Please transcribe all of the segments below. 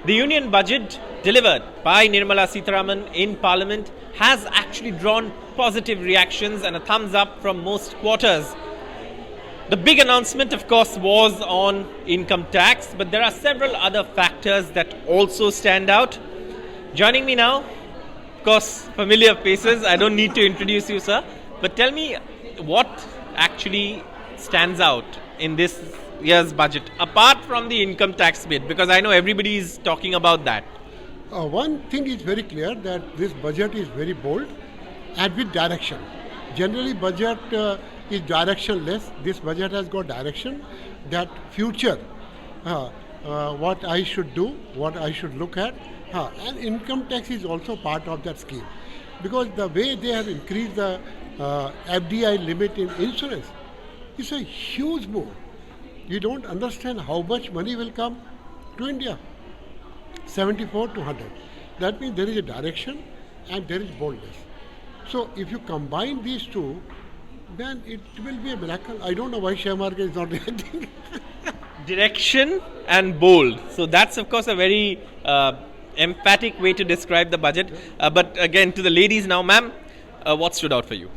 The union budget delivered by Nirmala Sitharaman in Parliament has actually drawn positive reactions and a thumbs up from most quarters. The big announcement, of course, was on income tax, but there are several other factors that also stand out. Joining me now, of course, familiar faces. I don't need to introduce you, sir. But tell me what actually stands out in this year's budget, apart from the income tax bit, because I know everybody is talking about that. One thing is very clear that this budget is very bold and with direction. Generally, budget is directionless. This budget has got direction. That future, what I should do, what I should look at, and income tax is also part of that scheme, because the way they have increased the FDI limit in insurance is a huge move. You don't understand how much money will come to India. 74 to 100. That means there is a direction and there is boldness. So if you combine these two, then it will be a miracle. I don't know why share market is not reacting. Direction and bold. So that's, of course, a very emphatic way to describe the budget. But again, to the ladies now, ma'am, what stood out for you?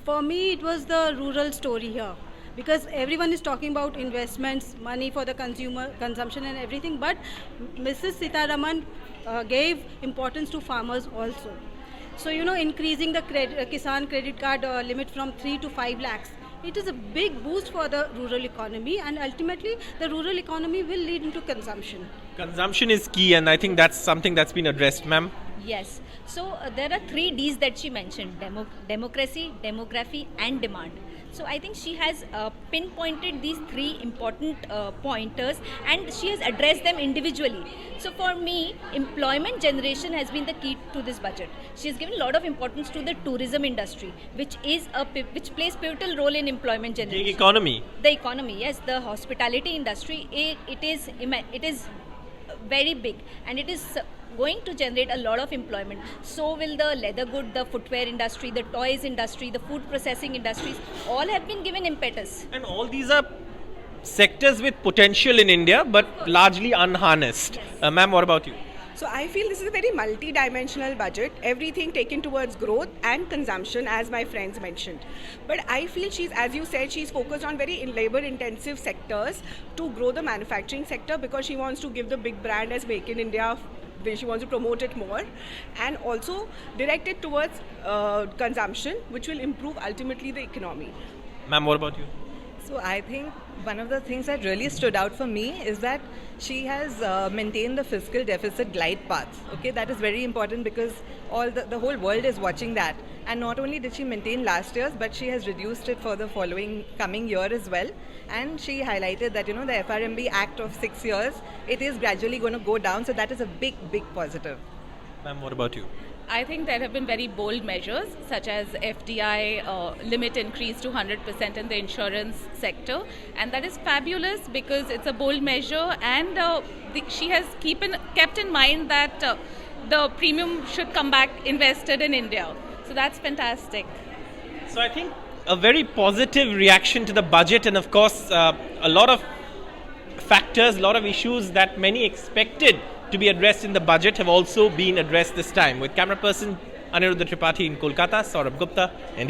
For me, it was the rural story here. Because everyone is talking about investments, money for the consumption and everything, but Mrs. Sitharaman gave importance to farmers also. So, increasing the Kisan credit card limit from 3 to 5 lakhs, it is a big boost for the rural economy, and ultimately the rural economy will lead into consumption. Consumption is key, and I think that's something that's been addressed, ma'am. Yes. So there are 3 Ds that she mentioned: democracy, demography, and demand. So I think she has pinpointed these 3 important pointers, and she has addressed them individually. So for me, employment generation has been the key to this budget. She has given a lot of importance to the tourism industry, which plays pivotal role in employment generation. The economy. The economy, yes. The hospitality industry, it is very big, and it is going to generate a lot of employment. So will the leather good, the footwear industry, the toys industry, the food processing industries, all have been given impetus. And all these are sectors with potential in India, but largely unharnessed. Yes. Ma'am, what about you? So I feel this is a very multi-dimensional budget, everything taken towards growth and consumption, as my friends mentioned. But I feel as you said, she's focused on very labor-intensive sectors to grow the manufacturing sector, because she wants to give the big brand as Make in India. She wants to promote it more, and also direct it towards consumption, which will improve ultimately the economy. Ma'am, what about you? So I think one of the things that really stood out for me is that she has maintained the fiscal deficit glide path. Okay, that is very important, because the whole world is watching that. And not only did she maintain last year's, but she has reduced it for the coming year as well. And she highlighted that the FRMB Act of 6 years, it is gradually going to go down. So that is a big positive. Ma'am, what about you? I think there have been very bold measures, such as FDI limit increase to 100% in the insurance sector, and that is fabulous because it's a bold measure, and she has kept in mind that the premium should come back invested in India. So that's fantastic. So I think a very positive reaction to the budget, and of course a lot of factors, a lot of issues that many expected to be addressed in the budget have also been addressed this time. With camera person Aniruddha Tripathi in Kolkata, Saurabh Gupta, NDTV.